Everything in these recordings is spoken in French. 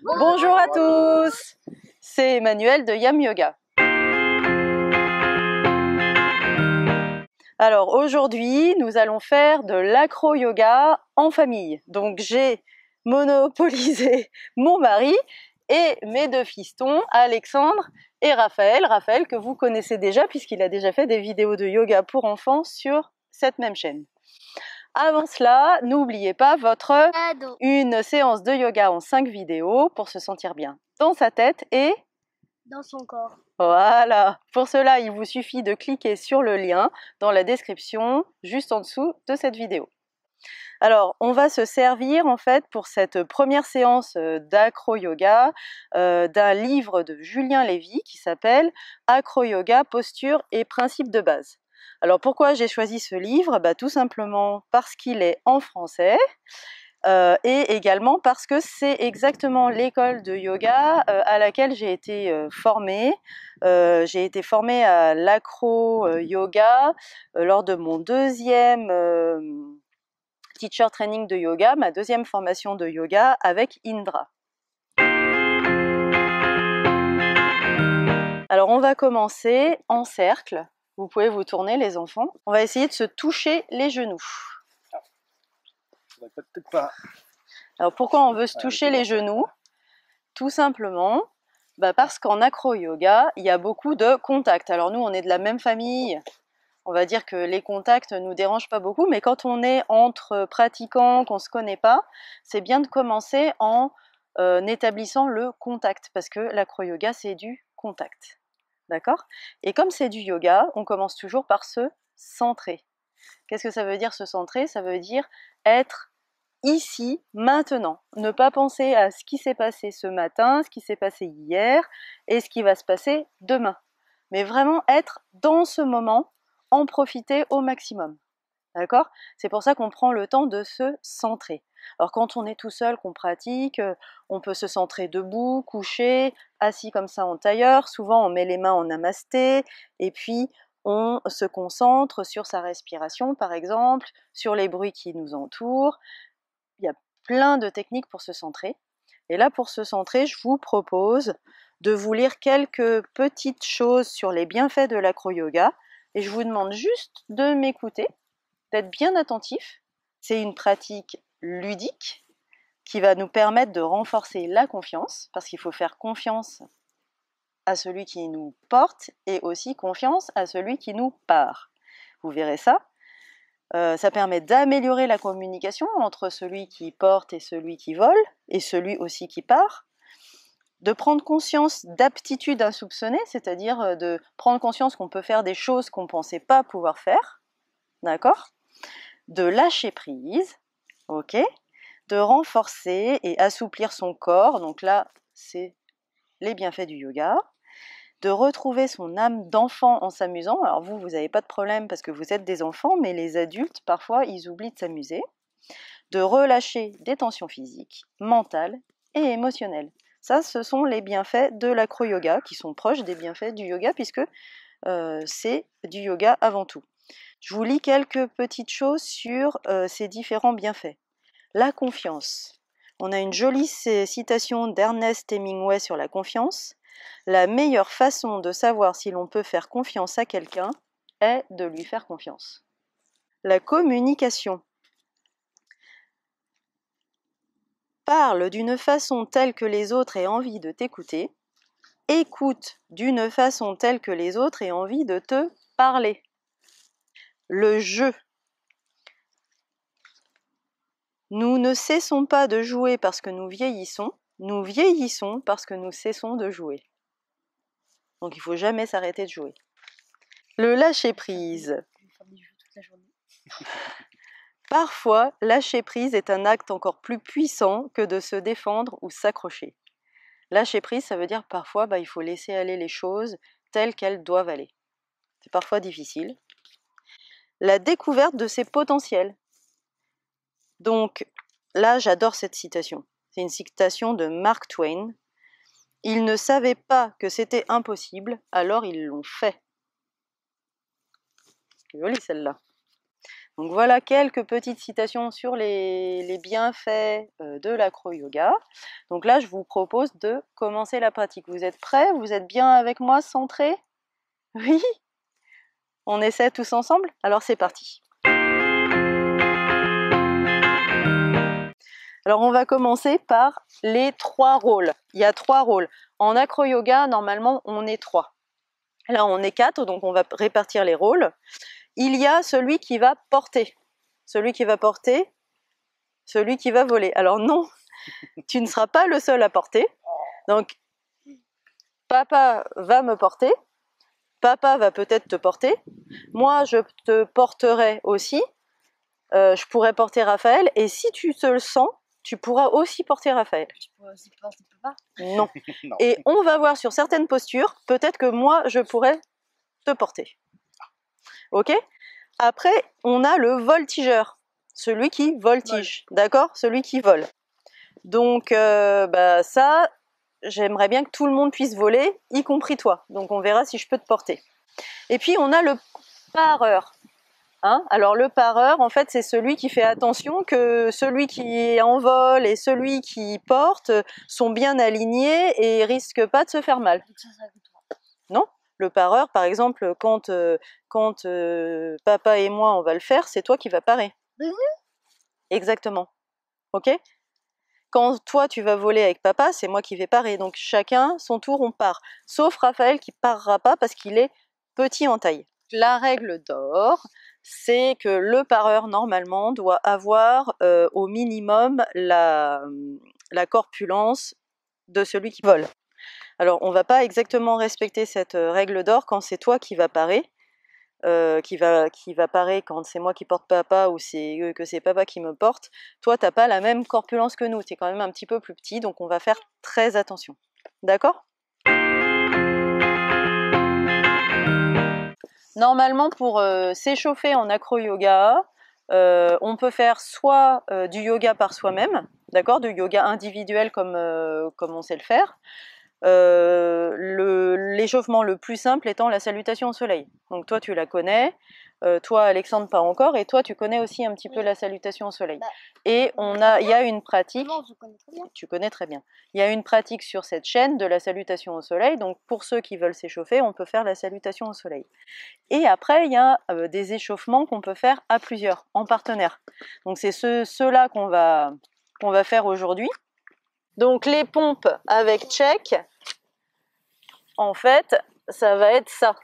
Bonjour à tous, c'est Emmanuel de Yam Yoga. Alors aujourd'hui, nous allons faire de l'acro-yoga en famille. Donc j'ai monopolisé mon mari et mes deux fistons, Alexandre et Raphaël. Raphaël que vous connaissez déjà puisqu'il a déjà fait des vidéos de yoga pour enfants sur cette même chaîne. Avant cela, n'oubliez pas une séance de yoga en 5 vidéos pour se sentir bien dans sa tête et dans son corps. Voilà. Pour cela, il vous suffit de cliquer sur le lien dans la description juste en dessous de cette vidéo. Alors, on va se servir en fait pour cette première séance d'acro-yoga d'un livre de Julien Lévy qui s'appelle Acro-yoga, posture et principes de base. Alors pourquoi j'ai choisi ce livre? Tout simplement parce qu'il est en français et également parce que c'est exactement l'école de yoga à laquelle j'ai été formée. J'ai été formée à l'acro-yoga lors de mon deuxième teacher training de yoga, ma deuxième formation de yoga avec Indra. Alors on va commencer en cercle. Vous pouvez vous tourner les enfants. On va essayer de se toucher les genoux. Peut-être pas. Alors pourquoi on veut se toucher les genoux? Tout simplement parce qu'en acro-yoga, il y a beaucoup de contacts. Alors nous, on est de la même famille. On va dire que les contacts ne nous dérangent pas beaucoup, mais quand on est entre pratiquants, qu'on ne se connaît pas, c'est bien de commencer en établissant le contact, parce que l'acro-yoga, c'est du contact. D'accord? Et comme c'est du yoga, on commence toujours par se centrer. Qu'est-ce que ça veut dire se centrer? Ça veut dire être ici, maintenant. Ne pas penser à ce qui s'est passé ce matin, ce qui s'est passé hier et ce qui va se passer demain. Mais vraiment être dans ce moment, en profiter au maximum. D'accord? C'est pour ça qu'on prend le temps de se centrer. Alors quand on est tout seul, qu'on pratique, on peut se centrer debout, couché, assis comme ça en tailleur. Souvent on met les mains en namasté et puis on se concentre sur sa respiration par exemple, sur les bruits qui nous entourent. Il y a plein de techniques pour se centrer. Et là pour se centrer, je vous propose de vous lire quelques petites choses sur les bienfaits de l'acro-yoga. Et je vous demande juste de m'écouter, d'être bien attentif. C'est une pratique ludique qui va nous permettre de renforcer la confiance, parce qu'il faut faire confiance à celui qui nous porte et aussi confiance à celui qui nous part. Vous verrez ça. Ça permet d'améliorer la communication entre celui qui porte et celui qui vole, et celui aussi qui part. De prendre conscience d'aptitudes insoupçonnées, c'est-à-dire de prendre conscience qu'on peut faire des choses qu'on ne pensait pas pouvoir faire, d'accord? De lâcher prise, ok? De renforcer et assouplir son corps, donc là, c'est les bienfaits du yoga. De retrouver son âme d'enfant en s'amusant. Alors vous n'avez pas de problème parce que vous êtes des enfants, mais les adultes, parfois, ils oublient de s'amuser. De relâcher des tensions physiques, mentales et émotionnelles. Ça, ce sont les bienfaits de l'acro-yoga, qui sont proches des bienfaits du yoga, puisque c'est du yoga avant tout. Je vous lis quelques petites choses sur ces différents bienfaits. La confiance. On a une jolie citation d'Ernest Hemingway sur la confiance. La meilleure façon de savoir si l'on peut faire confiance à quelqu'un est de lui faire confiance. La communication. Parle d'une façon telle que les autres aient envie de t'écouter. Écoute d'une façon telle que les autres aient envie de te parler. Le jeu. Nous ne cessons pas de jouer parce que nous vieillissons parce que nous cessons de jouer. Donc il ne faut jamais s'arrêter de jouer. Le lâcher-prise. Parfois, lâcher prise est un acte encore plus puissant que de se défendre ou s'accrocher. Lâcher prise, ça veut dire parfois, il faut laisser aller les choses telles qu'elles doivent aller. C'est parfois difficile. La découverte de ses potentiels. Donc, là, j'adore cette citation. C'est une citation de Mark Twain. Ils ne savaient pas que c'était impossible, alors ils l'ont fait. C'est joli celle-là. Donc voilà quelques petites citations sur les bienfaits de l'acro-yoga. Donc là, je vous propose de commencer la pratique. Vous êtes prêts? Vous êtes bien avec moi, centrés? Oui? On essaie tous ensemble? Alors c'est parti. Alors on va commencer par les 3 rôles. Il y a 3 rôles. En acro-yoga, normalement, on est 3. Là, on est 4, donc on va répartir les rôles. Il y a celui qui va porter. Celui qui va porter, celui qui va voler. Alors non, tu ne seras pas le seul à porter. Donc, papa va me porter. Papa va peut-être te porter. Moi, je te porterai aussi. Je pourrais porter Raphaël. Et si tu te le sens, tu pourras aussi porter Raphaël. Tu pourrais aussi porter papa? Non. Et on va voir sur certaines postures, peut-être que moi, je pourrais te porter. Ok? Après, on a le voltigeur, celui qui voltige, d'accord? Celui qui vole. Donc, ça, j'aimerais bien que tout le monde puisse voler, y compris toi. Donc, on verra si je peux te porter. Et puis, on a le pareur. Hein? Alors, le pareur, en fait, c'est celui qui fait attention que celui qui est en vol et celui qui porte sont bien alignés et risquent pas de se faire mal. Non? Le pareur, par exemple, quand papa et moi, on va le faire, c'est toi qui vas parer. Exactement. Ok? Quand toi, tu vas voler avec papa, c'est moi qui vais parer. Donc, chacun, son tour, on part. Sauf Raphaël qui parera pas parce qu'il est petit en taille. La règle d'or, c'est que le pareur, normalement, doit avoir au minimum la corpulence de celui qui vole. Alors, on ne va pas exactement respecter cette règle d'or quand c'est toi qui vas parer, qui va parer quand c'est moi qui porte papa ou que c'est papa qui me porte. Toi, tu n'as pas la même corpulence que nous, tu es quand même un petit peu plus petit, donc on va faire très attention. D'accord ? Normalement, pour s'échauffer en acro-yoga, on peut faire soit du yoga par soi-même, d'accord, du yoga individuel comme on sait le faire. L'échauffement le plus simple étant la salutation au soleil. Donc toi tu la connais, toi Alexandre pas encore, et toi tu connais aussi un petit peu la salutation au soleil. Et il y a une pratique. Non, je connais très bien. Tu connais très bien. Il y a une pratique sur cette chaîne de la salutation au soleil. Donc pour ceux qui veulent s'échauffer, on peut faire la salutation au soleil. Et après il y a des échauffements qu'on peut faire à plusieurs, en partenaire. Donc c'est ceux-là qu'on va faire aujourd'hui. Donc les pompes avec check, en fait, ça va être ça.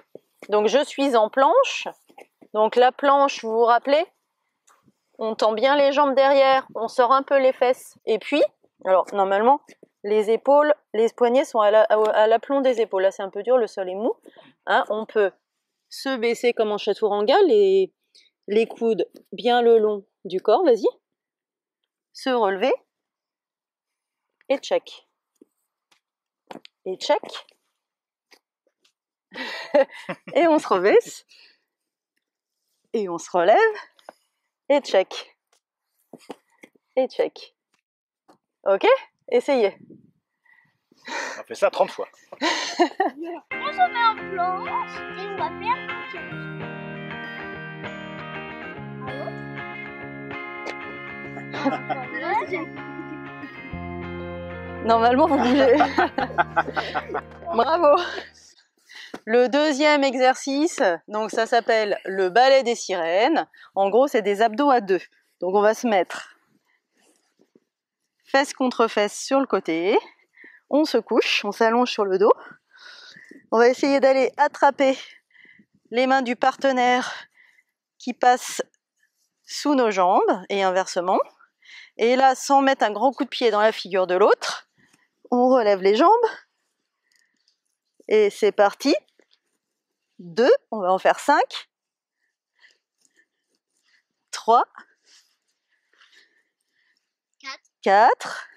Donc je suis en planche. Donc la planche, vous vous rappelez, on tend bien les jambes derrière, on sort un peu les fesses. Et puis, alors normalement, les épaules, les poignets sont à l'aplomb des épaules. Là c'est un peu dur, le sol est mou. Hein, on peut se baisser comme en chaturanga, les coudes bien le long du corps, vas-y. Se relever. Et check. Et check. Et on se rebaisse. Et on se relève. Et check. Et check. Ok? Essayez. On fait ça 30 fois. On se met en planche et on va faire un tirage. Normalement, vous bougez. Bravo. Le deuxième exercice, donc ça s'appelle le ballet des sirènes. En gros, c'est des abdos à 2. Donc on va se mettre fesses contre fesses sur le côté. On se couche, on s'allonge sur le dos. On va essayer d'aller attraper les mains du partenaire qui passent sous nos jambes et inversement. Et là, sans mettre un grand coup de pied dans la figure de l'autre, on relève les jambes. Et c'est parti. 2, on va en faire 5. 3. 4.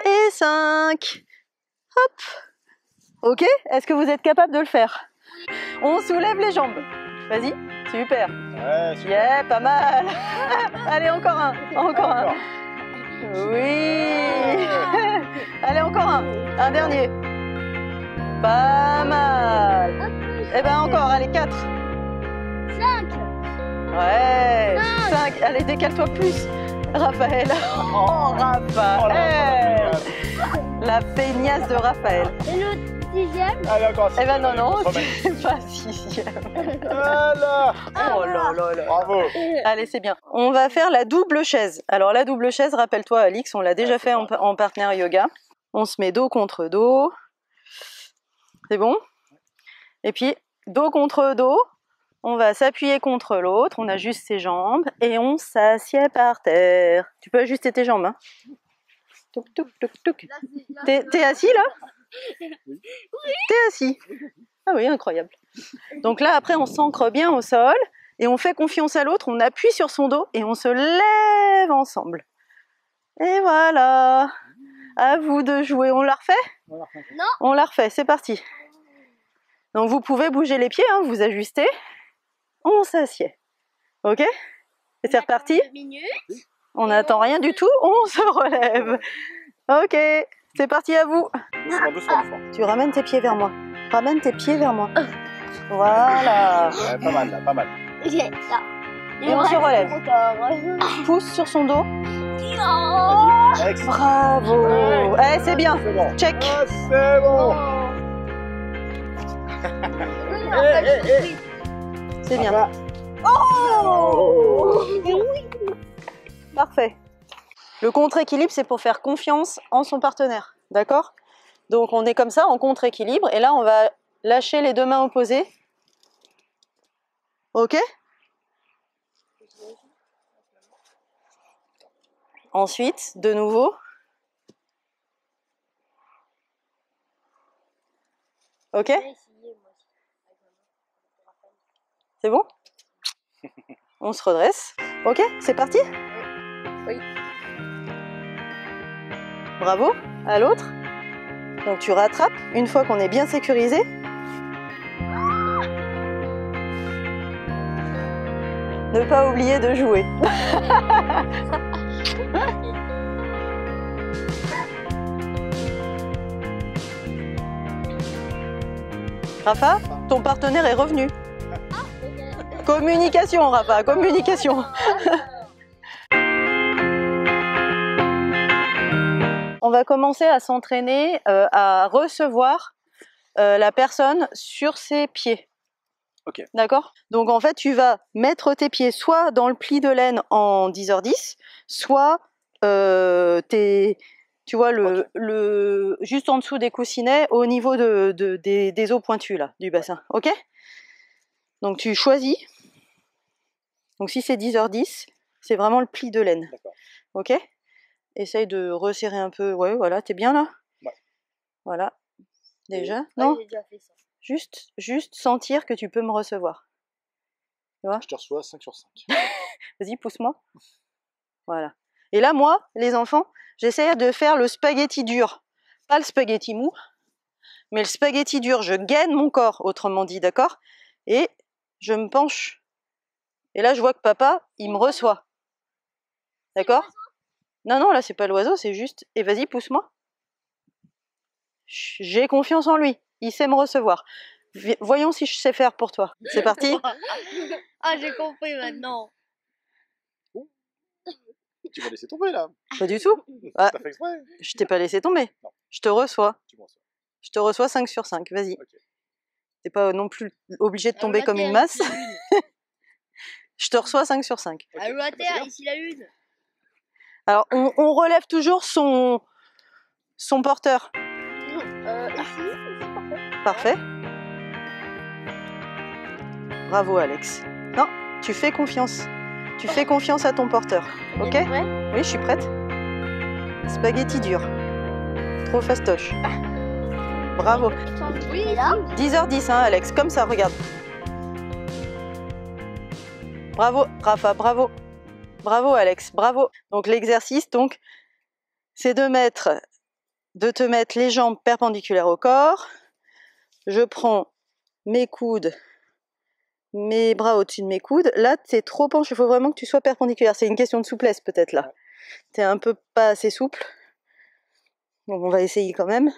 Et 5. Hop. Ok, est-ce que vous êtes capable de le faire? On soulève les jambes. Vas-y, super. Ouais, super. Yeah, pas mal. Allez, encore un. Encore un. Oui. Allez, encore un. Un dernier. Pas mal. Eh ben encore, allez, 4. 5. Ouais. 5. Allez, décale-toi plus. Raphaël. Oh, Raphaël. La feignasse de Raphaël. Et le 6e? Allez, encore un Eh ben non, non, on se remet. c'est pas 6e. Voilà. Oh là là là. Bravo. Allez, c'est bien. On va faire la double chaise. Alors, la double chaise, rappelle-toi, Alix, on l'a déjà fait en partenaire yoga. On se met dos contre dos. C'est bon? Et puis, dos contre dos. On va s'appuyer contre l'autre. On ajuste ses jambes et on s'assied par terre. Tu peux ajuster tes jambes, hein? Touc, touc, touc, touc. T'es assis, là? T'es assis. Ah oui, incroyable. Donc là, après, on s'ancre bien au sol et on fait confiance à l'autre, on appuie sur son dos et on se lève ensemble. Et voilà. À vous de jouer. On la refait? Non. On la refait, c'est parti. Donc vous pouvez bouger les pieds, hein, vous ajustez. On s'assied. Ok? Et c'est reparti? 2 minutes. On n'attend rien du tout, on se relève. Ok, c'est parti à vous. Doucement, doucement, doucement. Tu ramènes tes pieds vers moi. Ramène tes pieds vers moi. Voilà. Ouais, pas mal, là, pas mal. J'ai ça. Et on se relève. relève. Pousse sur son dos. Excellent. Bravo. Ouais. Eh, c'est bien. C'est bon. Check. Ah, c'est bon. C'est bien. Ah, Oh. Parfait. Le contre-équilibre, c'est pour faire confiance en son partenaire. D'accord? Donc on est comme ça, en contre-équilibre. Et là, on va lâcher les deux mains opposées. Ok? Ensuite, de nouveau. Ok? C'est bon? On se redresse. Ok? C'est parti? Oui. Bravo. À l'autre. Donc tu rattrapes une fois qu'on est bien sécurisé. Ne pas oublier de jouer. Rafa, ton partenaire est revenu. Communication, Rafa, communication. On va commencer à s'entraîner à recevoir la personne sur ses pieds. Ok. D'accord? Donc en fait, tu vas mettre tes pieds soit dans le pli de laine en 10h10, soit tu vois, juste en dessous des coussinets, au niveau des os pointus là, du bassin. Ok? Donc tu choisis. Donc si c'est 10h10, c'est vraiment le pli de laine. D'accord. Ok? Essaye de resserrer un peu. Ouais, voilà, t'es bien là? Ouais. Voilà. Déjà? Non? J'ai déjà fait ça. Juste sentir que tu peux me recevoir. Tu vois? Je te reçois 5 sur 5. Vas-y, pousse-moi. Voilà. Et là, moi, les enfants, j'essaie de faire le spaghetti dur. Pas le spaghetti mou, mais le spaghetti dur. Je gaine mon corps, autrement dit, d'accord? Et je me penche. Et là, je vois que papa, il me reçoit. D'accord? Non, non, là, c'est pas l'oiseau, c'est juste... Et vas-y, pousse-moi. J'ai confiance en lui. Il sait me recevoir. Voyons si je sais faire pour toi. C'est parti? Ah, j'ai compris maintenant. Tu m'as laissé tomber là. Pas du tout. Ah, T'as fait exprès. je t'ai pas laissé tomber. Non. Je te reçois. Tu me reçois. Je te reçois 5 sur 5. Vas-y. Ok. T'es pas non plus obligé de tomber comme une masse. Je te reçois 5 sur 5. Ok. À l'eau à Bah, c'est terre, bien. ici la une. Alors, on relève toujours son porteur. Ici, Parfait. Bravo, Alex. Non, tu fais confiance. Tu fais confiance à ton porteur. Ok? Oui, je suis prête. Spaghetti dur. Trop fastoche. Bravo. Oui, là. 10h10, hein, Alex. Comme ça, regarde. Bravo, Rafa, bravo. Bravo, Alex, bravo. Donc, l'exercice, c'est de te mettre les jambes perpendiculaires au corps. Je prends mes coudes, mes bras au-dessus de mes coudes. Là, t'es trop penché. Il faut vraiment que tu sois perpendiculaire. C'est une question de souplesse, peut-être, là. T'es un peu pas assez souple. Donc, on va essayer quand même.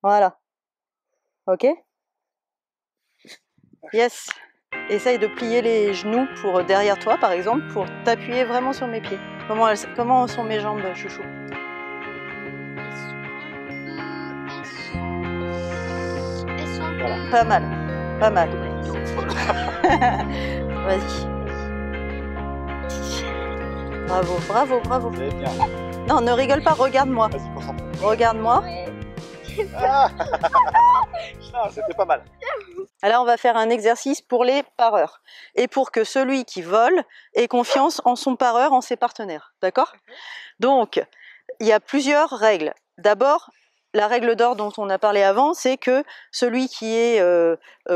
Voilà. Ok? Yes. Essaye de plier les genoux pour derrière toi, par exemple, pour t'appuyer vraiment sur mes pieds. Comment sont mes jambes, chouchou? Elles sont Voilà. Pas mal. Pas mal. Vas-y. Bravo, bravo, bravo. C'est bien. Non, ne rigole pas, regarde-moi. Vas-y, concentre-toi. Regarde-moi. Ah, ah, c'était pas mal. Alors, on va faire un exercice pour les pareurs. Et pour que celui qui vole ait confiance en son pareur, en ses partenaires. D'accord? Donc, il y a plusieurs règles. D'abord, la règle d'or dont on a parlé avant, c'est que celui qui est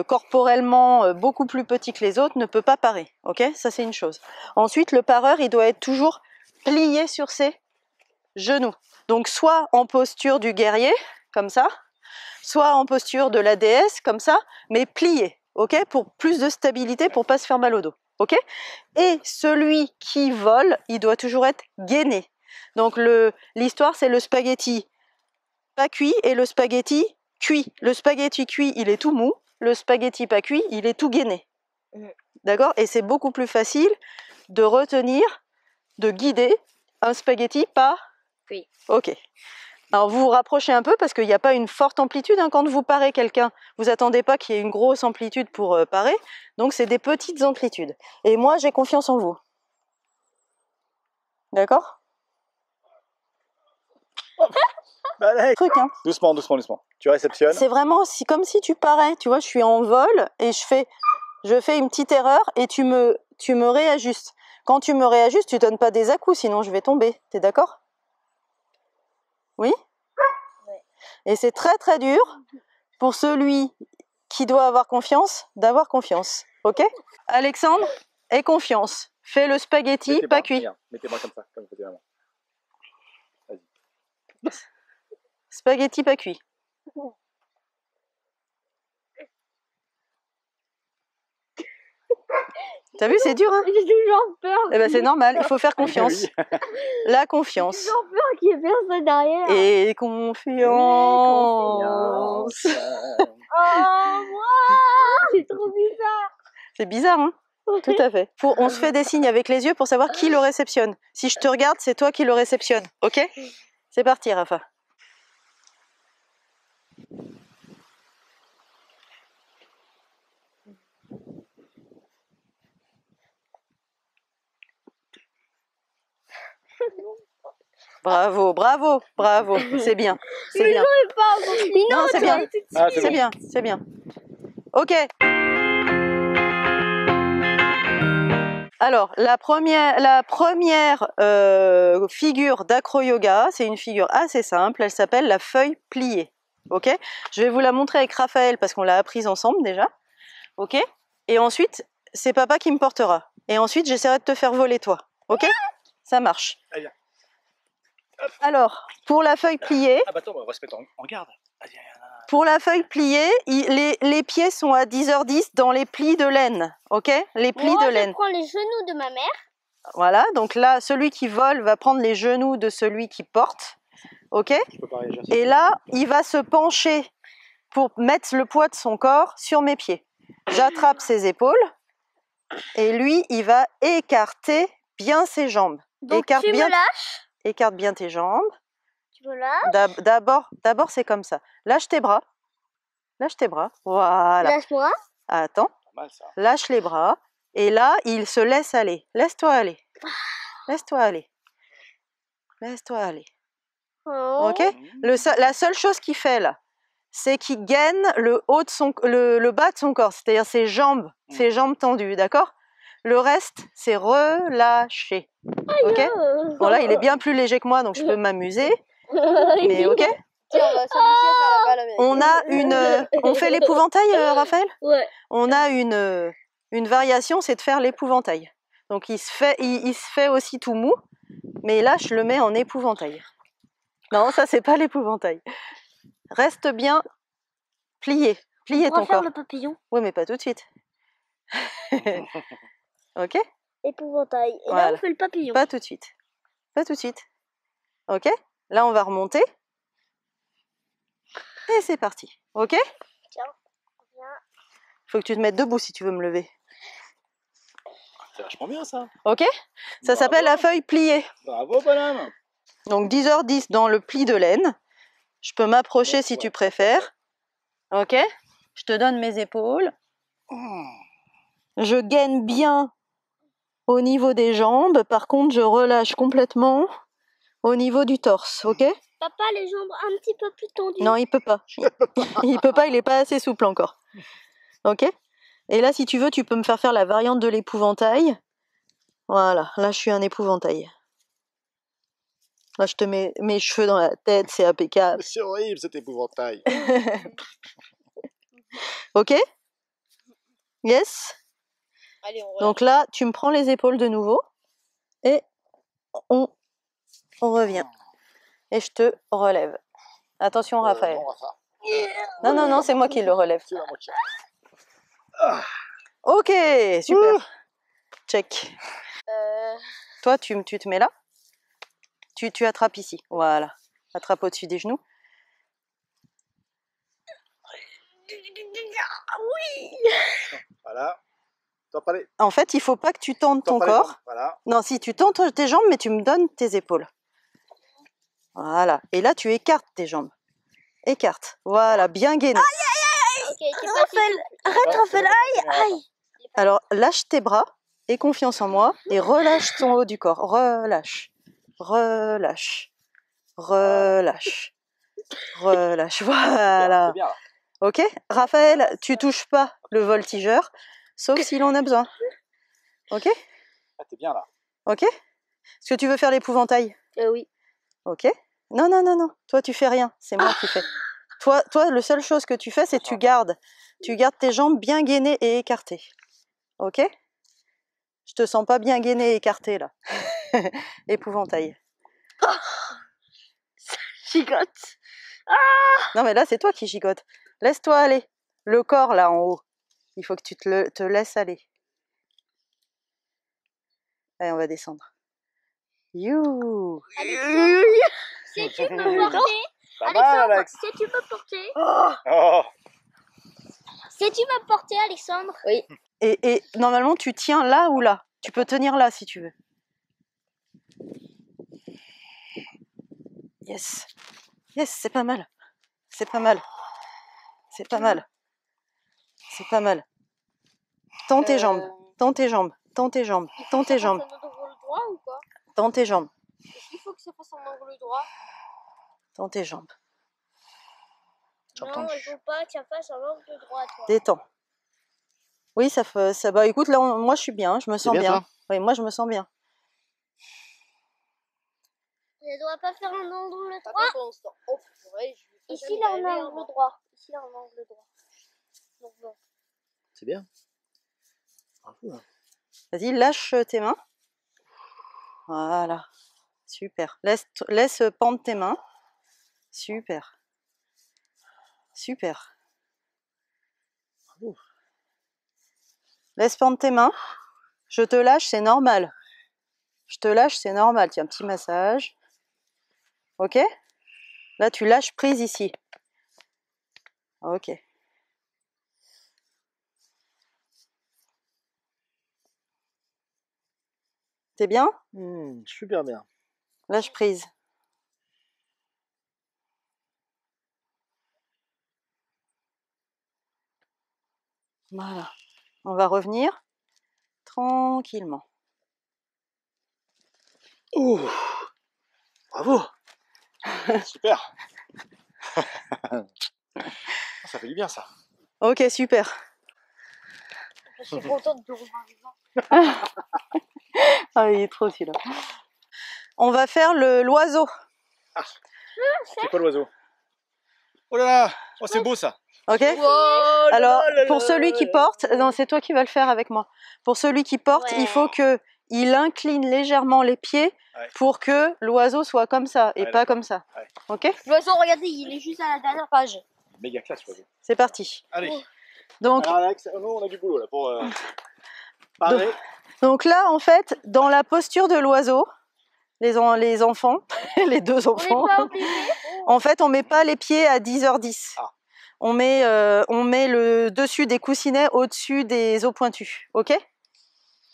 corporellement beaucoup plus petit que les autres ne peut pas parer. Ok? Ça, c'est une chose. Ensuite, le pareur, il doit être toujours plié sur ses genoux. Donc, soit en posture du guerrier, comme ça, soit en posture de la déesse, comme ça, mais plié, ok, pour plus de stabilité, pour pas se faire mal au dos, ok. Et celui qui vole, il doit toujours être gainé. Donc l'histoire, c'est le spaghetti pas cuit et le spaghetti cuit. Le spaghetti cuit, il est tout mou. Le spaghetti pas cuit, il est tout gainé. D'accord? Et c'est beaucoup plus facile de retenir, de guider un spaghetti pas cuit. Ok. Alors vous vous rapprochez un peu parce qu'il n'y a pas une forte amplitude hein, quand vous parez quelqu'un. Vous attendez pas qu'il y ait une grosse amplitude pour parer. Donc c'est des petites amplitudes. Et moi j'ai confiance en vous. D'accord? Bah, allez. Truc hein. Doucement, doucement, doucement. Tu réceptionnes. C'est vraiment comme si tu parais. Tu vois, je suis en vol et je fais une petite erreur et tu me réajustes. Quand tu me réajustes, tu donnes pas des à-coups, sinon je vais tomber. T'es d'accord? Oui? Et c'est très très dur pour celui qui doit avoir confiance, d'avoir confiance. Ok? Alexandre, aie confiance. Fais le spaghetti Mets tes pas bras, cuit. regarde. Mets tes bras comme ça, comme faisait maman. Spaghetti pas cuit. T'as vu, c'est dur, hein? J'ai toujours peur. Eh ben c'est normal, il faut faire confiance. Oui. La confiance. J'ai toujours peur qu'il y ait personne derrière. Et confiance. Oh, moi! C'est trop bizarre. C'est bizarre, hein? Tout à fait. On se fait des signes avec les yeux pour savoir qui le réceptionne. Si je te regarde, c'est toi qui le réceptionne. Ok? C'est parti, Rafa. Bravo, bravo, bravo. C'est bien. C'est bien. Non, c'est bien. Ah, c'est C'est bon. bien, c'est bien. Ok. Alors, la première figure d'acro-yoga, c'est une figure assez simple. Elle s'appelle la feuille pliée. Ok. Je vais vous la montrer avec Raphaël parce qu'on l'a apprise ensemble déjà. Ok. Et ensuite, c'est papa qui me portera. Et ensuite, j'essaierai de te faire voler toi. Ok. Ça marche. Allez, viens. Alors, pour la feuille pliée. Ah bah attends, on va se mettre en garde. Allez, Pour la feuille pliée, les pieds sont à 10h10 dans les plis de laine, ok? Les plis Moi, de je laine. prends les genoux de ma mère. Voilà, donc là, celui qui vole va prendre les genoux de celui qui porte, ok? je peux pas réagir. Et là, il va se pencher pour mettre le poids de son corps sur mes pieds. J'attrape ses épaules et lui, il va écarter bien ses jambes. Donc Écarte tu bien, me lâches. écarte bien tes jambes. Tu me lâches. D'abord, c'est comme ça. Lâche tes bras. Lâche tes bras. Voilà. Lâche-moi. Attends. Pas mal ça. Lâche les bras. Et là, il se laisse aller. Laisse-toi aller. Laisse-toi aller. Laisse-toi aller. Oh. Ok? La seule chose qu'il fait là, c'est qu'il gaine le haut de le bas de son corps, c'est-à-dire ses jambes tendues, d'accord? Le reste, c'est relâché. Ok? Bon là, il est bien plus léger que moi, donc je peux m'amuser. Mais ok? Tiens, on va s'amuser à faire la balle avec. On a on fait l'épouvantail, Raphaël? Ouais. On a une variation, c'est de faire l'épouvantail. Donc il se fait aussi tout mou, mais là je le mets en épouvantail. Non, ça c'est pas l'épouvantail. Reste bien plié, plié On va ton faire corps. le papillon. Oui, mais pas tout de suite. Ok? Épouvantail. Et là, Voilà. on fait le papillon. Pas tout de suite. Pas tout de suite. Ok? Là on va remonter. Et c'est parti. Ok? Tiens, viens. Faut que tu te mettes debout si tu veux me lever. C'est vachement bien ça. Ok? Ça s'appelle la feuille pliée. Bravo, bonhomme. Donc 10h10 dans le pli de laine. Je peux m'approcher si tu préfères. Ok? Je te donne mes épaules. Je gaine bien au niveau des jambes. Par contre, je relâche complètement au niveau du torse. Ok? Papa, les jambes un petit peu plus tendues. Non, il peut pas. Il peut pas, il est pas assez souple encore. Ok? Et là, si tu veux, tu peux me faire la variante de l'épouvantail. Voilà, là, je suis un épouvantail. Là, je te mets mes cheveux dans la tête, c'est impeccable. C'est horrible cet épouvantail. Ok? Yes? Allez, on Donc là, tu me prends les épaules de nouveau. Et on revient. Et je te relève. Attention, Raphaël. Non, Rafa. Non, non, non, c'est moi qui le relève. C'est la moitié. Ok, super. Check. Euh, Toi, tu te mets là. Tu attrapes ici. Voilà. Attrape au-dessus des genoux. Oui. Voilà. Tends pas les... En fait, il faut pas que tu tentes tends ton pas les corps. jambes. Voilà. Non, si tu tentes tes jambes, mais tu me donnes tes épaules. Voilà. Et là, tu écartes tes jambes. Écarte. Voilà, bien gainé. Ok, t'es Raphaël, Arrête, Raphaël, aïe. Alors, lâche tes bras. Aie confiance en moi. Et relâche ton haut du corps. Relâche. Relâche. Relâche. Relâche. Voilà. C'est bien là. Ok? Raphaël, tu touches pas le voltigeur, sauf s'il en a besoin. Ok? Ah, t'es bien là. Ok? Est-ce que tu veux faire l'épouvantail? Oui. Ok? Non, non, non, non. Toi, tu fais rien. C'est moi qui fais. Toi, la seule chose que tu fais, c'est tu gardes tes jambes bien gainées et écartées. Ok? Je te sens pas bien gainé et écarté là. Épouvantail. Gigote. Non, mais là, c'est toi qui gigote. Laisse-toi aller. Le corps là en haut. Il faut que tu te laisses aller. Allez, on va descendre. You. Sais-tu me porter? Pas mal, Alexandre, Alex. sais-tu me porter? Oh. Sais-tu me porter, Alexandre? Oui. Et normalement, tu tiens là ou là. Tu peux tenir là si tu veux. Yes. Yes, c'est pas mal. C'est pas mal. C'est pas mal. C'est pas mal. Tends tes jambes. Tends tes jambes. Tends tes jambes. Tends tes jambes. Ça fasse un angle droit ou quoi? Tends tes jambes. Est-ce qu'il faut que ça fasse un angle droit? Tends tes jambes. Non, il faut pas que ça fasse un angle droit, toi. Détends. Oui, ça fait. Ça, bah écoute, là, moi je suis bien. Je me sens bien, bien. toi Oui, moi je me sens bien. Je dois pas faire un angle droit. Ici, là, on a un angle droit. Ici, là, on a un angle droit. Donc, non. C'est bien. Bravo, hein. Vas-y, lâche tes mains. Voilà. Super. Laisse pendre tes mains. Super. Super. Bravo. Laisse pendre tes mains. Je te lâche, c'est normal. Je te lâche, c'est normal. Tiens, un petit massage. Ok? Là, tu lâches prise ici. Ok. T'es bien? Super bien. Lâche prise. Voilà. On va revenir tranquillement. Ouh. Bravo. Super. Ça fait du bien ça. Ok, super. Je suis contente de revoir. Ah, il est trop celui-là. On va faire l'oiseau. C'est quoi l'oiseau? Oh là là. Oh, c'est beau ça. Ok? Alors, pour celui qui porte, non, c'est toi qui vas le faire avec moi. Pour celui qui porte, Ouais. il faut qu'il incline légèrement les pieds pour que l'oiseau soit comme ça et Ouais, pas d'accord. comme ça. Ouais. Ok? L'oiseau, regardez, il est juste à la dernière page. Méga classe l'oiseau. C'est parti. Allez. Donc, Alors Alex, nous on a du boulot là pour parer. donc là, en fait, dans la posture de l'oiseau, les enfants, les deux On n'est enfants, pas obligé. En fait, on met pas les pieds à 10h10. Ah. On met le dessus des coussinets au-dessus des os pointus, ok?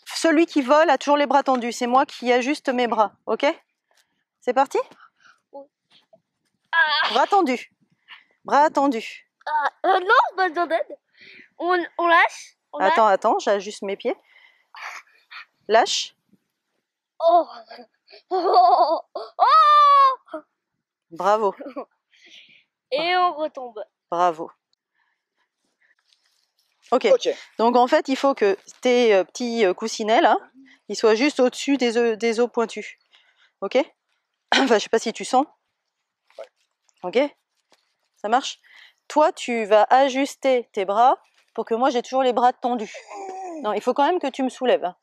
Celui qui vole a toujours les bras tendus. C'est moi qui ajuste mes bras, ok? C'est parti? Bras tendus. Bras tendus. Non, pas besoin d'aide. On lâche. Attends, j'ajuste mes pieds. Lâche. Oh. Oh. Oh. Bravo. Et on retombe. Bravo. Ok. Ok. Donc en fait, il faut que tes petits coussinets là, ils soient juste au-dessus des os pointus. Ok? Enfin, je sais pas si tu sens. Ouais. Ok? Ça marche? Toi, tu vas ajuster tes bras pour que moi j'ai toujours les bras tendus. Non, il faut quand même que tu me soulèves. Hein.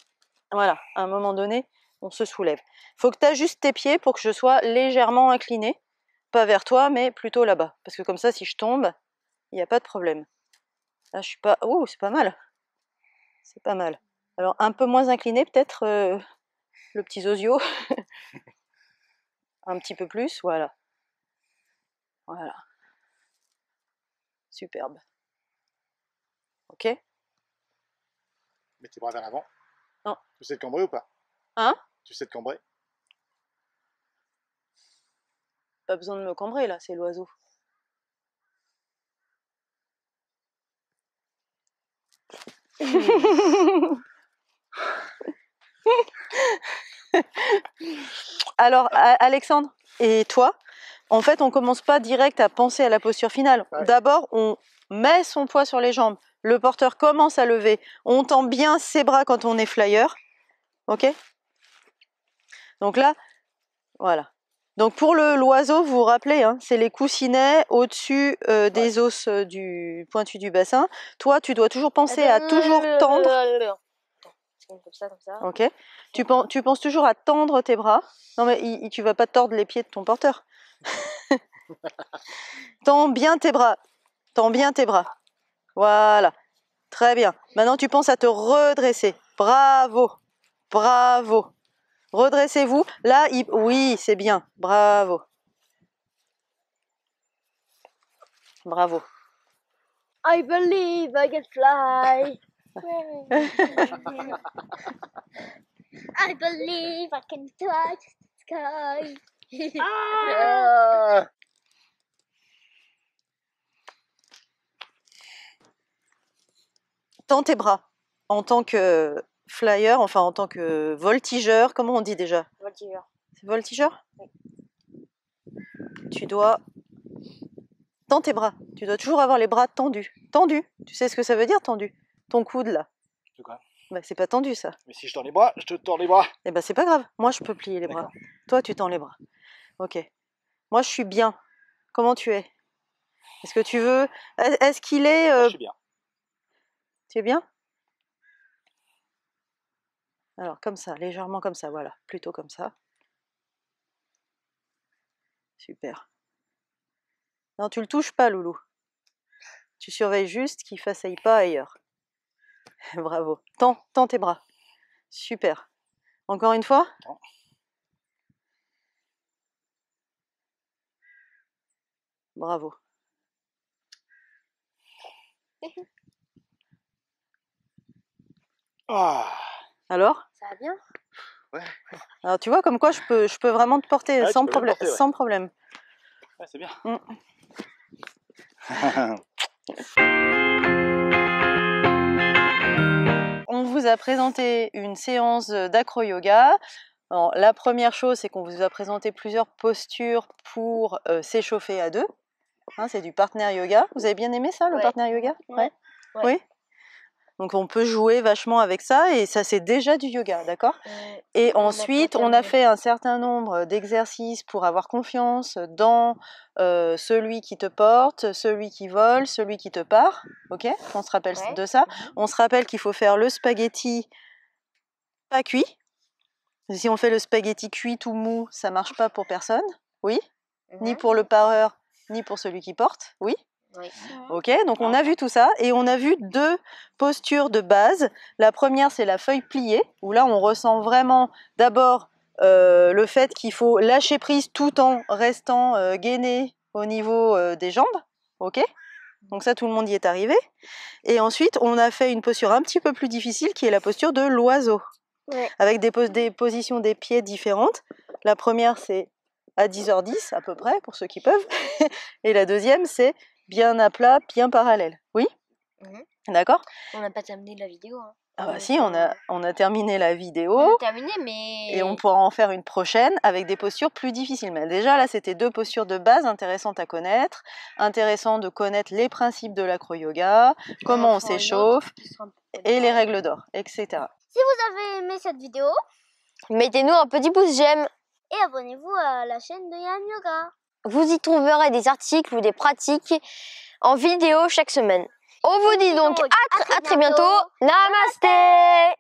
Voilà, à un moment donné, on se soulève. Il faut que tu ajustes tes pieds pour que je sois légèrement inclinée. Pas vers toi, mais plutôt là-bas. Parce que comme ça, si je tombe, il n'y a pas de problème. Là, je suis pas... Oh, c'est pas mal. C'est pas mal. Alors, un peu moins incliné, peut-être le petit zozio. Un petit peu plus, voilà. Voilà. Superbe. Ok? Mets tes bras vers l'avant. Non. Tu sais te cambrer ou pas? Hein? Tu sais te cambrer? Pas besoin de me cambrer, là, c'est l'oiseau. Alors, Alexandre, et toi, en fait, on commence pas direct à penser à la posture finale. Ouais. D'abord, on met son poids sur les jambes. Le porteur commence à lever. On tend bien ses bras quand on est flyer. Ok? Donc là, voilà. Donc pour l'oiseau, vous vous rappelez, hein, c'est les coussinets au-dessus des os du pointu du bassin. Toi, tu dois toujours penser à toujours tendre. Comme ça, comme ça. Ok. Tu penses toujours à tendre tes bras. Non mais tu vas pas tordre les pieds de ton porteur. Tends bien tes bras. Tends bien tes bras. Voilà. Très bien. Maintenant, tu penses à te redresser. Bravo. Bravo. Redressez-vous. Là, oui, c'est bien. Bravo. Bravo. I believe I can fly. I believe I can touch the sky. Ah. Tends tes bras. En tant que flyer, enfin en tant que voltigeur, comment on dit déjà? Voltigeur. C'est voltigeur? Oui. Tu dois... Tends tes bras. Tu dois toujours avoir les bras tendus. Tendus. Tu sais ce que ça veut dire, tendu? Ton coude, là. C'est quoi? Bah, c'est pas tendu, ça. Mais si je tends les bras, je te tords les bras. Eh ben, c'est pas grave. Moi, je peux plier les bras. Toi, tu tends les bras. Ok. Moi, je suis bien. Comment tu es? Est-ce que tu veux... Est-ce qu'il est... Je suis bien. Tu es bien? Alors, comme ça, légèrement comme ça, voilà. Plutôt comme ça. Super. Non, tu le touches pas, Loulou. Tu surveilles juste qu'il ne faille pas ailleurs. Bravo. Tends tes bras. Super. Encore une fois? Non. Bravo. Ah. Alors? Ça va bien? Ouais. Alors tu vois comme quoi je peux vraiment te porter Ouais, sans tu peux problème. me porter, ouais. Sans problème. Ouais, c'est bien. On vous a présenté une séance d'acro-yoga. La première chose, c'est qu'on vous a présenté plusieurs postures pour s'échauffer à deux. Hein, c'est du partner yoga. Vous avez bien aimé ça, le partner yoga? Ouais. Oui. Donc on peut jouer vachement avec ça et ça c'est déjà du yoga, d'accord? Et ensuite on a fait un certain nombre d'exercices pour avoir confiance dans celui qui te porte, celui qui vole, celui qui te part, ok? On se rappelle de ça. On se rappelle qu'il faut faire le spaghetti pas cuit. Si on fait le spaghetti cuit tout mou, ça marche pas pour personne, oui? Ni pour le pareur, ni pour celui qui porte, oui? Oui. Ok, donc on a vu tout ça et on a vu deux postures de base. La première, c'est la feuille pliée, où là on ressent vraiment d'abord le fait qu'il faut lâcher prise tout en restant gainé au niveau des jambes, ok? Donc ça, tout le monde y est arrivé. Et ensuite, on a fait une posture un petit peu plus difficile qui est la posture de l'oiseau. Ouais. Avec des positions des pieds différentes. La première, c'est à 10h10 à peu près, pour ceux qui peuvent. Et la deuxième, c'est bien à plat, bien parallèle. Oui? D'accord? On n'a pas terminé la vidéo. Hein. Ah bah si, on a terminé la vidéo. On a terminé, mais... Et on pourra en faire une prochaine avec des postures plus difficiles. Mais déjà, là, c'était 2 postures de base intéressantes à connaître. Intéressant de connaître les principes de l'acro-yoga, comment on s'échauffe, et les règles d'or, etc. Si vous avez aimé cette vidéo, mettez-nous un petit pouce j'aime. et abonnez-vous à la chaîne de Yann Yoga. Vous y trouverez des articles ou des pratiques en vidéo chaque semaine. On vous dit donc à très bientôt. Namasté!